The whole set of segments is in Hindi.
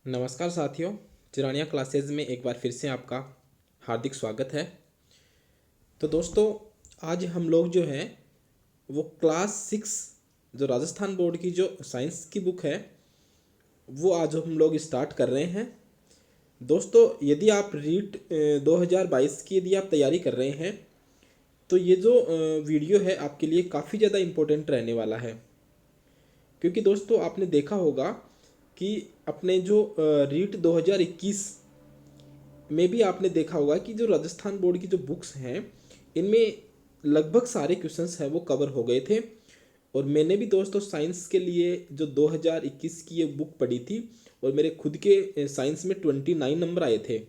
नमस्कार साथियों, चिरानिया क्लासेज में एक बार फिर से आपका हार्दिक स्वागत है। तो दोस्तों, आज हम लोग जो है वो क्लास 6 जो राजस्थान बोर्ड की जो साइंस की बुक है वो आज हम लोग स्टार्ट कर रहे हैं। दोस्तों, यदि आप रीट 2022 की यदि आप तैयारी कर रहे हैं तो ये जो वीडियो है आपके लिए काफ़ी ज़्यादा इम्पोर्टेंट रहने वाला है। क्योंकि दोस्तों, आपने देखा होगा कि अपने जो रीट 2021 में भी आपने देखा होगा कि जो राजस्थान बोर्ड की जो बुक्स हैं इनमें लगभग सारे क्वेश्चंस हैं वो कवर हो गए थे। और मैंने भी दोस्तों साइंस के लिए जो 2021 की ये बुक पढ़ी थी और मेरे खुद के साइंस में 29 नंबर आए थे।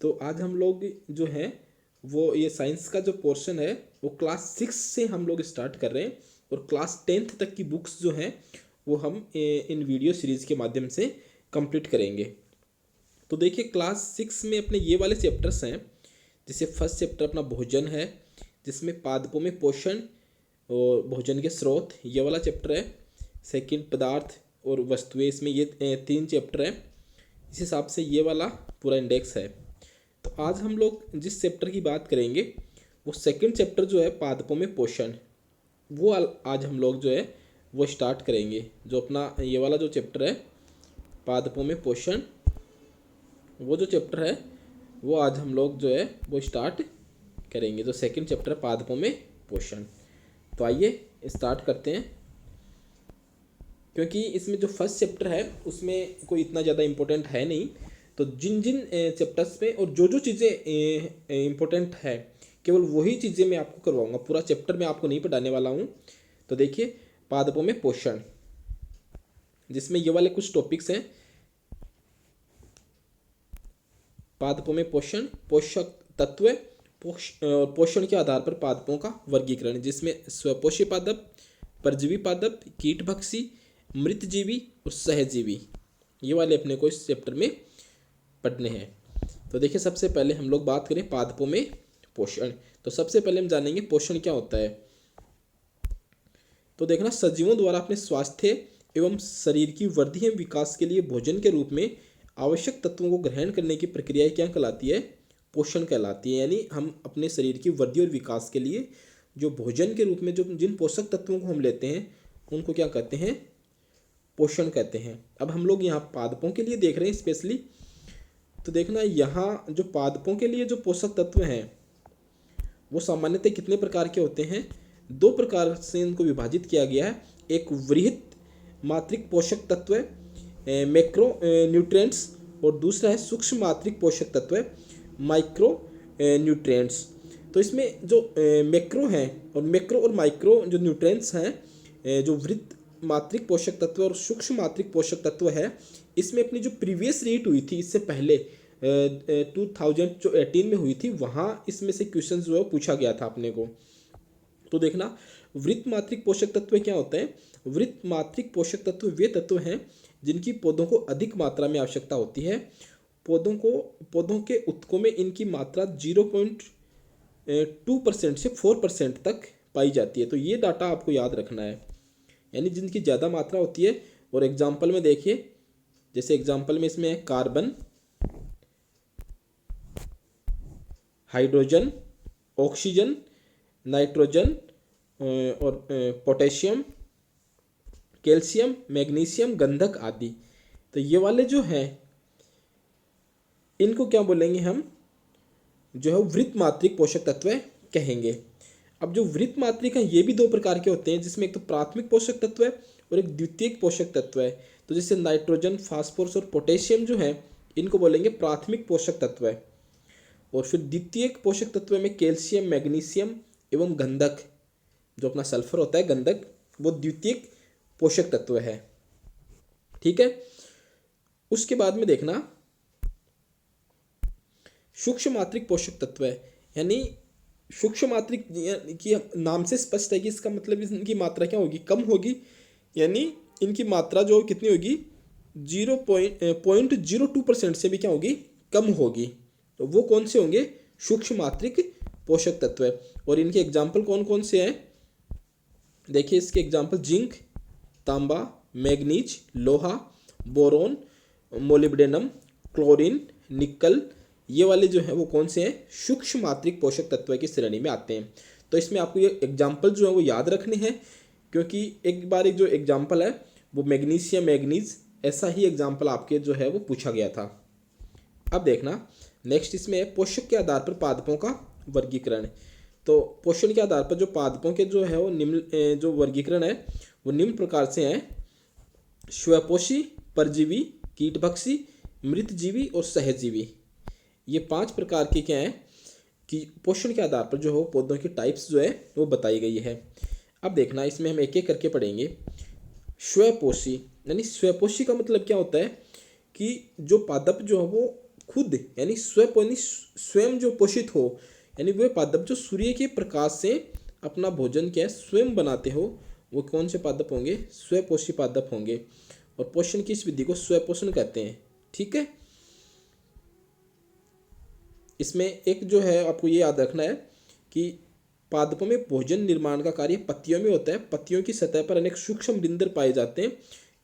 तो आज हम लोग जो हैं वो ये साइंस का जो पोर्शन है वो क्लास 6 से हम लोग स्टार्ट कर रहे हैं और क्लास 10th तक की बुक्स जो हैं वो हम इन वीडियो सीरीज़ के माध्यम से कंप्लीट करेंगे। तो देखिए, क्लास 6 में अपने ये वाले चैप्टर्स हैं। जैसे फर्स्ट चैप्टर अपना भोजन है, जिसमें पादपों में पोषण और भोजन के स्रोत, ये वाला चैप्टर है। सेकंड पदार्थ और वस्तुएं, इसमें ये 3 चैप्टर हैं। इस हिसाब से ये वाला पूरा इंडेक्स है। तो आज हम लोग जिस चैप्टर की बात करेंगे वो सेकंड चैप्टर जो है पादपों में पोषण, वो आज हम लोग जो है वो स्टार्ट करेंगे। जो अपना ये वाला जो चैप्टर है पादपों में पोषण, वो जो चैप्टर है वो आज हम लोग जो है वो स्टार्ट करेंगे। जो सेकंड चैप्टर है पादपों में पोषण। तो आइए स्टार्ट करते हैं। क्योंकि इसमें जो फर्स्ट चैप्टर है उसमें कोई इतना ज़्यादा इम्पोर्टेंट है नहीं। तो जिन जिन चैप्टर्स में और जो जो चीज़ें इम्पोर्टेंट है केवल वही चीज़ें मैं आपको करवाऊँगा। पूरा चैप्टर मैं आपको नहीं पढ़ाने वाला हूँ। तो देखिए, पादपों में पोषण, जिसमें ये वाले कुछ टॉपिक्स हैं। पादपों में पोषण, पोषक तत्व, पोषण के आधार पर पादपों का वर्गीकरण, जिसमें स्वपोषी पादप, परजीवी पादप, कीटभक्षी, मृतजीवी और सहजीवी, ये वाले अपने को इस चैप्टर में पढ़ने हैं। तो देखिए, सबसे पहले हम लोग बात करें पादपों में पोषण। तो सबसे पहले हम जानेंगे पोषण क्या होता है। तो देखना, सजीवों द्वारा अपने स्वास्थ्य एवं शरीर की वृद्धि एवं विकास के लिए भोजन के रूप में आवश्यक तत्वों को ग्रहण करने की प्रक्रिया क्या कहलाती है? पोषण कहलाती है। यानी हम अपने शरीर की वृद्धि और विकास के लिए जो भोजन के रूप में जो जिन पोषक तत्वों को हम लेते हैं उनको क्या कहते हैं? पोषण कहते हैं। अब हम लोग यहाँ पादपों के लिए देख रहे हैं स्पेशली। तो देखना, यहाँ जो पादपों के लिए जो पोषक तत्व हैं वो सामान्यतः कितने प्रकार के होते हैं? 2 प्रकार से इनको विभाजित किया गया है। एक वृहत मात्रिक पोषक तत्व है, मैक्रो न्यूट्रिएंट्स, और दूसरा है सूक्ष्म मात्रिक पोषक तत्व है, माइक्रो न्यूट्रिएंट्स। तो इसमें जो मैक्रो हैं और मैक्रो और माइक्रो जो न्यूट्रिएंट्स हैं, जो वृहत मात्रिक पोषक तत्व और सूक्ष्म मात्रिक पोषक तत्व है, इसमें अपनी जो प्रीवियस रीट हुई थी इससे पहले 2018 में हुई थी, वहाँ इसमें से क्वेश्चन जो है पूछा गया था अपने को। तो देखना, वृत्त मात्रिक पोषक तत्व क्या होते हैं? वृत्त मात्रिक पोषक तत्व वे तत्व हैं जिनकी पौधों को अधिक मात्रा में आवश्यकता होती है। पौधों के उत्तकों में इनकी मात्रा 0.2% से 4% तक पाई जाती है। तो ये डाटा आपको याद रखना है, यानी जिनकी ज़्यादा मात्रा होती है। और एग्जाम्पल में देखिए, जैसे एग्जाम्पल में इसमें है कार्बन, हाइड्रोजन, ऑक्सीजन, नाइट्रोजन और पोटेशियम, कैल्शियम, मैग्नीशियम, गंधक आदि। तो ये वाले जो हैं इनको क्या बोलेंगे हम? जो है वृत्त मात्रिक पोषक तत्व कहेंगे। अब जो वृत्त मात्रिक हैं ये भी 2 प्रकार के होते हैं, जिसमें एक तो प्राथमिक पोषक तत्व है और एक द्वितीयक पोषक तत्व है। तो जैसे नाइट्रोजन, फास्फोरस और पोटेशियम जो है इनको बोलेंगे प्राथमिक पोषक तत्व है। और फिर द्वितीयक पोषक तत्व में कैल्शियम, मैग्नीशियम एवं गंधक, जो अपना सल्फर होता है गंधक, वो द्वितीयक पोषक तत्व है। ठीक है। उसके बाद में देखना, सूक्ष्म मात्रिक पोषक तत्व है। यानी सूक्ष्म मात्रिक की नाम से स्पष्ट है कि इसका मतलब इनकी मात्रा क्या होगी? कम होगी। यानी इनकी मात्रा जो कितनी होगी? 0.02% से भी क्या होगी? कम होगी। तो वो कौन से होंगे? सूक्ष्म मात्रिक पोषक तत्व है। और इनके एग्जाम्पल कौन कौन से हैं? देखिए, इसके एग्जाम्पल जिंक, तांबा, मैग्नीज, लोहा, बोरोन, मोलिब्डेनम, क्लोरीन, निकल, ये वाले जो हैं वो कौन से हैं, सूक्ष्म मात्रिक पोषक तत्व की श्रेणी में आते हैं। तो इसमें आपको ये एग्जाम्पल जो है वो याद रखने हैं, क्योंकि एक बार एक जो एग्जाम्पल है वो मैग्नीशियम मैग्नीज, ऐसा ही एग्जाम्पल आपके जो है वो पूछा गया था। अब देखना नेक्स्ट इसमें है पोषक के आधार पर पादपों का वर्गीकरण। तो पोषण के आधार पर जो पादपों के जो है वो निम्न जो वर्गीकरण है वो निम्न प्रकार से हैं: स्वपोषी, परजीवी, कीटभक्षी, मृतजीवी और सहजीवी। ये 5 प्रकार के क्या हैं कि पोषण के आधार पर जो हो पौधों की टाइप्स जो है वो बताई गई है। अब देखना इसमें हम एक एक करके पढ़ेंगे। स्वपोषी यानी स्वपोषी का मतलब क्या होता है कि जो पादप जो है वो खुद यानी स्वयं जो पोषित हो, यानी वे पादप जो सूर्य के प्रकाश से अपना भोजन क्या है स्वयं बनाते हो, वो कौन से पादप होंगे, स्वपोषी पादप होंगे। और पोषण की इस विधि को स्वपोषण कहते हैं। ठीक है, इसमें एक जो है आपको ये याद रखना है कि पादपों में भोजन निर्माण का कार्य पत्तियों में होता है। पत्तियों की सतह पर अनेक सूक्ष्म रंध्र पाए जाते हैं।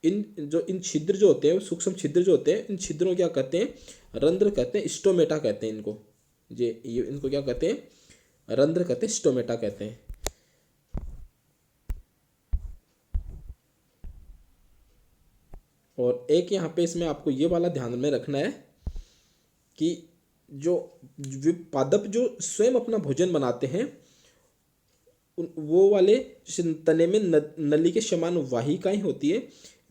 इन छिद्र जो होते हैं, सूक्ष्म छिद्र जो होते हैं, इन छिद्रों क्या कहते हैं, रंध्र कहते हैं, स्टोमेटा कहते हैं इनको। ये इनको क्या कहते हैं, रंध्र कहते हैं, स्टोमेटा कहते हैं। और एक यहाँ पे इसमें आपको ये वाला ध्यान में रखना है कि जो पादप जो स्वयं अपना भोजन बनाते हैं वो वाले तने में नली के समान वाहिकाएं होती है,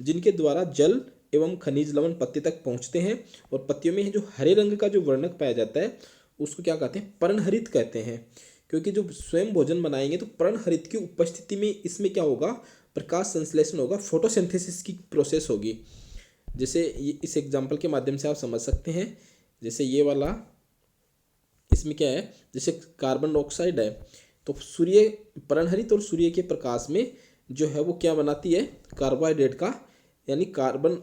जिनके द्वारा जल एवं खनिज लवण पत्ते तक पहुंचते हैं। और पत्तियों में जो हरे रंग का जो वर्णक पाया जाता है उसको क्या कहते हैं, पर्णहरित कहते हैं। क्योंकि जो स्वयं भोजन बनाएंगे तो पर्णहरित की उपस्थिति में इसमें क्या होगा, प्रकाश संश्लेषण होगा, फोटोसिंथेसिस की प्रोसेस होगी। जैसे इस एग्जाम्पल के माध्यम से आप समझ सकते हैं। जैसे ये वाला इसमें क्या है, जैसे कार्बन डाइऑक्साइड है तो सूर्य पर्णहरित और सूर्य के प्रकाश में जो है वो क्या बनाती है, कार्बोहाइड्रेट का, यानी कार्बन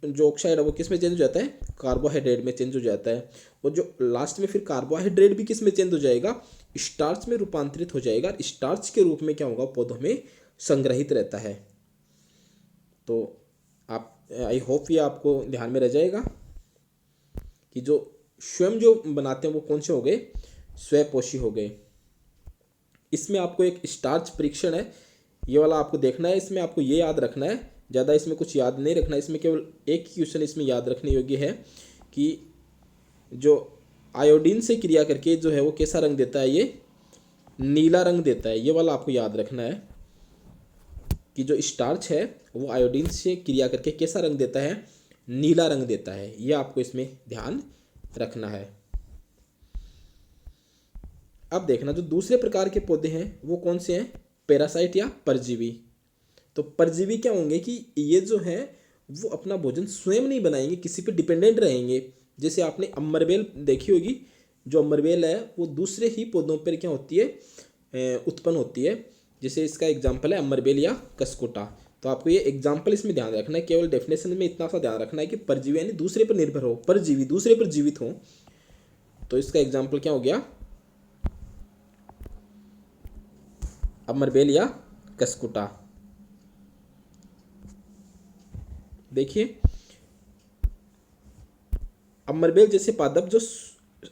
जो ऑक्साइड है वो किस में चेंज हो जाता है, कार्बोहाइड्रेट में चेंज हो जाता है। और जो लास्ट में फिर कार्बोहाइड्रेट भी किस में चेंज हो जाएगा, स्टार्च में रूपांतरित हो जाएगा। स्टार्च के रूप में क्या होगा, पौधों में संग्रहित रहता है। तो आप आई होप ये आपको ध्यान में रह जाएगा कि जो स्वयं जो बनाते हैं वो कौन से हो गए, स्वपोषी हो गए। इसमें आपको एक स्टार्च परीक्षण है, ये वाला आपको देखना है। इसमें आपको ये याद रखना है, ज़्यादा इसमें कुछ याद नहीं रखना है। इसमें केवल एक क्वेश्चन इसमें याद रखने योग्य है कि जो आयोडीन से क्रिया करके जो है वो कैसा रंग देता है, ये नीला रंग देता है। ये वाला आपको याद रखना है कि जो स्टार्च है वो आयोडीन से क्रिया करके कैसा रंग देता है, नीला रंग देता है। ये आपको इसमें ध्यान रखना है। अब देखना जो दूसरे प्रकार के पौधे हैं वो कौन से हैं, पैरासाइट या परजीवी। तो परजीवी क्या होंगे कि ये जो है वो अपना भोजन स्वयं नहीं बनाएंगे, किसी पे डिपेंडेंट रहेंगे। जैसे आपने अमरबेल देखी होगी, जो अमरबेल है वो दूसरे ही पौधों पर क्या होती है, उत्पन्न होती है। जैसे इसका एग्जाम्पल है अमरबेल या कसकोटा। तो आपको ये एग्जाम्पल इसमें ध्यान रखना है, केवल डेफिनेशन में इतना सा ध्यान रखना है कि परजीवी यानी दूसरे पर निर्भर हो, परजीवी दूसरे पर जीवित हो। तो इसका एग्जाम्पल क्या हो गया, अमरबेल या कसकुटा। देखिए अमरबेल जैसे पादप जो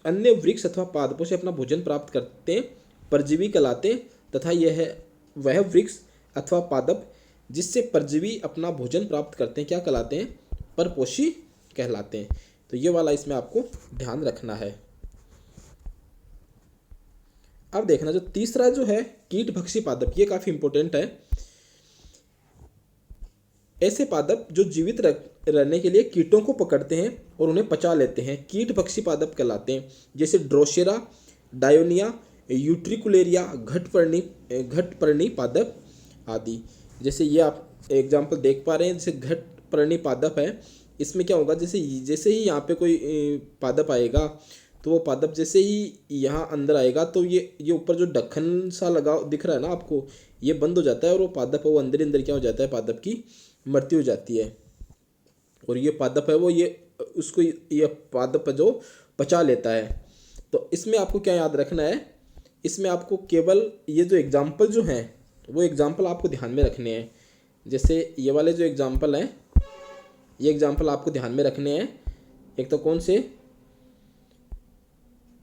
अन्य वृक्ष अथवा पादपों से अपना भोजन प्राप्त करते हैं परजीवी कहलाते हैं, तथा यह है वह वृक्ष अथवा पादप जिससे परजीवी अपना भोजन प्राप्त करते हैं क्या कहलाते हैं, परपोषी कहलाते हैं। तो ये वाला इसमें आपको ध्यान रखना है। अब देखना जो तीसरा जो है कीटभक्षी पादप, ये काफी इंपॉर्टेंट है। ऐसे पादप जो जीवित रहने के लिए कीटों को पकड़ते हैं और उन्हें पचा लेते हैं कीटभक्षी पादप कहलाते हैं। जैसे ड्रोसेरा, डायोनिया, यूट्रिकुलेरिया, घटपर्णी पादप आदि। जैसे ये आप एग्जाम्पल देख पा रहे हैं, जैसे घटपर्णी पादप है, इसमें क्या होगा, जैसे ही यहाँ पे कोई पादप आएगा तो वो पादप जैसे ही यहाँ अंदर आएगा तो ये ऊपर जो ढक्कन सा लगा दिख रहा है ना आपको, ये बंद हो जाता है और वो पादप है वो अंदर क्या हो जाता है, पादप की मृत्यु हो जाती है। और ये पादप है वो ये पादप जो पचा लेता है। तो इसमें आपको क्या याद रखना है, इसमें आपको केवल ये जो एग्जाम्पल जो हैं वो एग्जाम्पल आपको ध्यान में रखने हैं। जैसे ये वाले जो एग्जाम्पल हैं ये एग्जाम्पल आपको ध्यान में रखने हैं। एक तो कौन से,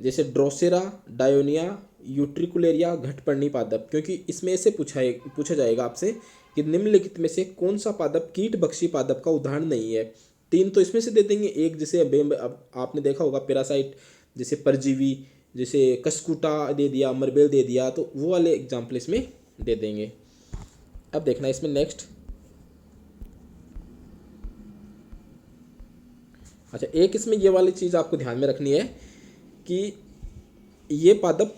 जैसे ड्रोसेरा, डायोनिया, यूट्रिकुलेरिया, घटपर्णी पादप, क्योंकि इसमें ऐसे पूछा जाएगा आपसे कि निम्नलिखित में से कौन सा पादप कीटभक्षी पादप का उदाहरण नहीं है। तीन तो इसमें से दे देंगे, एक जैसे अब आपने देखा होगा पैरासाइट, जैसे परजीवी, जैसे कस्कुटा दे दिया, अमरबेल दे दिया, तो वो वाले एग्जाम्पल इसमें दे देंगे। अब देखना इसमें नेक्स्ट, अच्छा एक इसमें ये वाली चीज़ आपको ध्यान में रखनी है कि ये पादप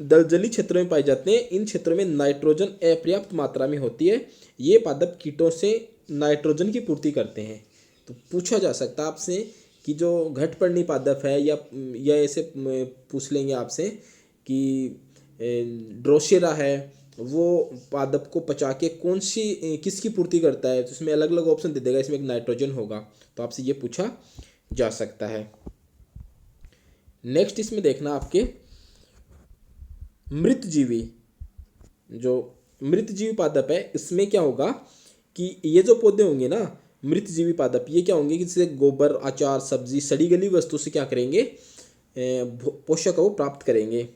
दलदली क्षेत्रों में पाए जाते हैं। इन क्षेत्रों में नाइट्रोजन अपर्याप्त मात्रा में होती है। ये पादप कीटों से नाइट्रोजन की पूर्ति करते हैं। तो पूछा जा सकता है आपसे कि जो घटपर्णी पादप है, या ऐसे पूछ लेंगे आपसे कि ड्रोसेरा है, वो पादप को पचा के कौन सी किसकी पूर्ति करता है, तो इसमें अलग अलग ऑप्शन दे देगा, इसमें एक नाइट्रोजन होगा, तो आपसे ये पूछा जा सकता है। नेक्स्ट इसमें देखना आपके मृतजीवी, जो मृतजीवी पादप है, इसमें क्या होगा कि ये जो पौधे होंगे ना मृतजीवी पादप, ये क्या होंगे कि जैसे गोबर, अचार, सब्जी, सड़ी गली वस्तु से क्या करेंगे, पोषक वो प्राप्त करेंगे।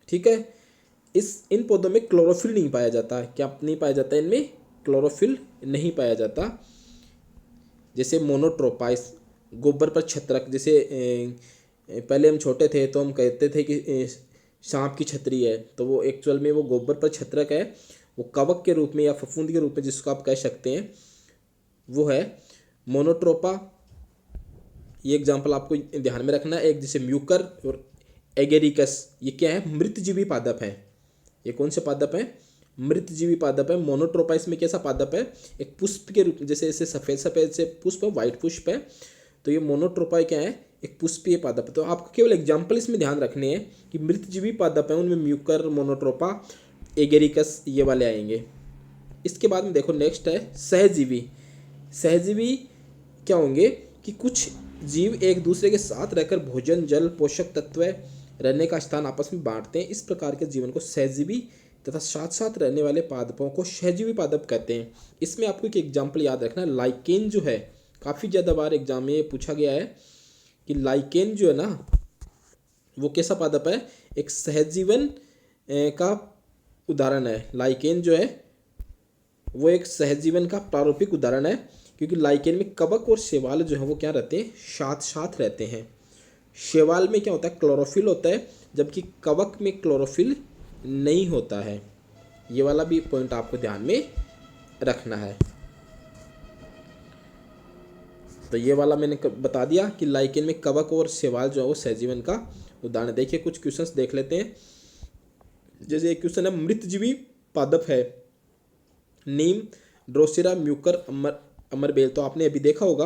ठीक है, इन पौधों में क्लोरोफिल नहीं पाया जाता। क्या नहीं पाया जाता, इनमें क्लोरोफिल नहीं पाया जाता। जैसे मोनोट्रोपा, इस गोबर पर छत्रक, जैसे पहले हम छोटे थे तो हम कहते थे कि सांप की छतरी है, तो वो एक्चुअल में वो गोबर पर छत्रक है, वो कवक के रूप में या फफूंद के रूप में जिसको आप कह सकते हैं, वो है मोनोट्रोपा। ये एग्जाम्पल आपको ध्यान में रखना है। एक जैसे म्यूकर और एगेरिकस, ये क्या है, मृतजीवी पादप है। ये कौन से पादप है, मृतजीवी पादप है। मोनोट्रोपा इसमें कैसा पादप है, एक पुष्प के रूप, जैसे ऐसे सफ़ेद सफ़ेद से पुष्प, वाइट पुष्प है, तो ये मोनोट्रोपा क्या है, एक पुष्पीय पादप है। तो आपको केवल एग्जाम्पल इसमें ध्यान रखने हैं कि मृतजीवी पादप है, उनमें म्यूकर, मोनोट्रोपा, एगेरिकस ये वाले आएंगे। इसके बाद में देखो नेक्स्ट है सहजीवी। सहजीवी क्या होंगे कि कुछ जीव एक दूसरे के साथ रहकर भोजन, जल, पोषक तत्व, रहने का स्थान आपस में बांटते हैं। इस प्रकार के जीवन को सहजीवी तथा साथ साथ रहने वाले पादपों को सहजीवी पादप कहते हैं। इसमें आपको एक एग्जाम्पल याद रखना है, लाइकेन जो है, काफ़ी ज़्यादा बार एग्जाम में पूछा गया है कि लाइकेन जो है ना, वो कैसा पादप है, एक सहजीवन का उदाहरण है। लाइकेन जो है वो एक सहजीवन का प्रारूपिक उदाहरण है, क्योंकि लाइकेन में कवक और शैवाल जो है वो क्या रहते हैं, साथ साथ रहते हैं। शैवाल में क्या होता है, क्लोरोफिल होता है, जबकि कवक में क्लोरोफिल नहीं होता है। ये वाला भी पॉइंट आपको ध्यान में रखना है। तो ये वाला मैंने बता दिया कि लाइकेन में कवक और शैवाल जो है वो सहजीवन का उदाहरण। देखिए कुछ क्वेश्चंस देख लेते हैं। जैसे एक क्वेश्चन है, मृतजीवी पादप है नीम, ड्रोसेरा, म्यूकर, अमरबेल। तो आपने अभी देखा होगा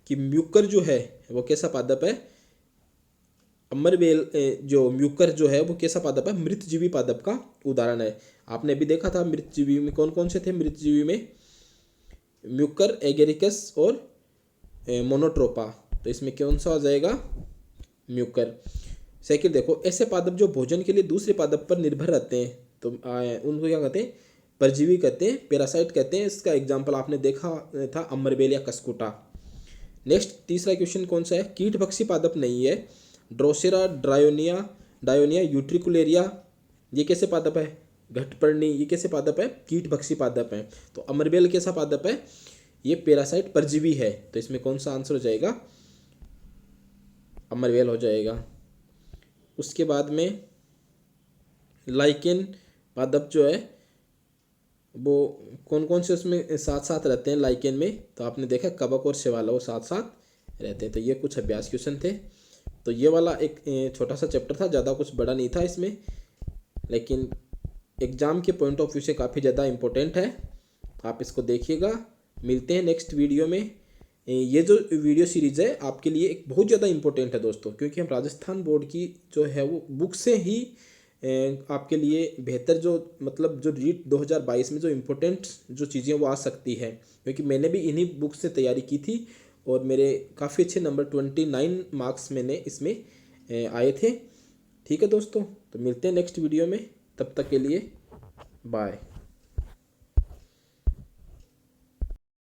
कि म्यूकर जो है वो कैसा पादप है, अमरबेल जो म्यूकर जो है वो कैसा पादप है, मृतजीवी पादप का उदाहरण है। आपने अभी देखा था मृतजीवी में कौन कौन से थे, मृतजीवी में म्यूकर, एगेरिकस और मोनोट्रोपा। तो इसमें कौन सा हो जाएगा, म्यूकर। सेकंड देखो, ऐसे पादप जो भोजन के लिए दूसरे पादप पर निर्भर रहते हैं, तो उनको क्या कहते हैं, परजीवी कहते हैं, पैरासाइट कहते हैं। इसका एग्जाम्पल आपने देखा था, अमरबेल या कस्कुटा। नेक्स्ट तीसरा क्वेश्चन कौन सा है, कीटभक्षी पादप नहीं है, ड्रोसेरा, डायोनिया, यूट्रिकुलेरिया, ये कैसे पादप है, घटपर्णी, ये कैसे पादप है, कीटभक्षी पादप है। तो अमरबेल कैसा पादप है, ये पैरासाइट परजीवी है। तो इसमें कौन सा आंसर हो जाएगा, अमरबेल हो जाएगा। उसके बाद में लाइकेन पादप जो है वो कौन कौन से उसमें साथ साथ रहते हैं लाइकेन में, तो आपने देखा कवक और शैवाल वो साथ साथ रहते हैं। तो ये कुछ अभ्यास क्वेश्चन थे। तो ये वाला एक छोटा सा चैप्टर था, ज़्यादा कुछ बड़ा नहीं था इसमें, लेकिन एग्ज़ाम के पॉइंट ऑफ व्यू से काफ़ी ज़्यादा इम्पोर्टेंट है। आप इसको देखिएगा। मिलते हैं नेक्स्ट वीडियो में। ये जो वीडियो सीरीज़ है आपके लिए एक बहुत ज़्यादा इम्पोर्टेंट है दोस्तों, क्योंकि हम राजस्थान बोर्ड की जो है वो बुक से ही आपके लिए बेहतर जो मतलब जो रीट 2022 में जो इम्पोर्टेंट जो चीज़ें वो आ सकती है, क्योंकि मैंने भी इन्हीं बुक से तैयारी की थी और मेरे काफ़ी अच्छे नंबर 29 मार्क्स मैंने इसमें आए थे। ठीक है दोस्तों, तो मिलते हैं नेक्स्ट वीडियो में, तब तक के लिए बाय।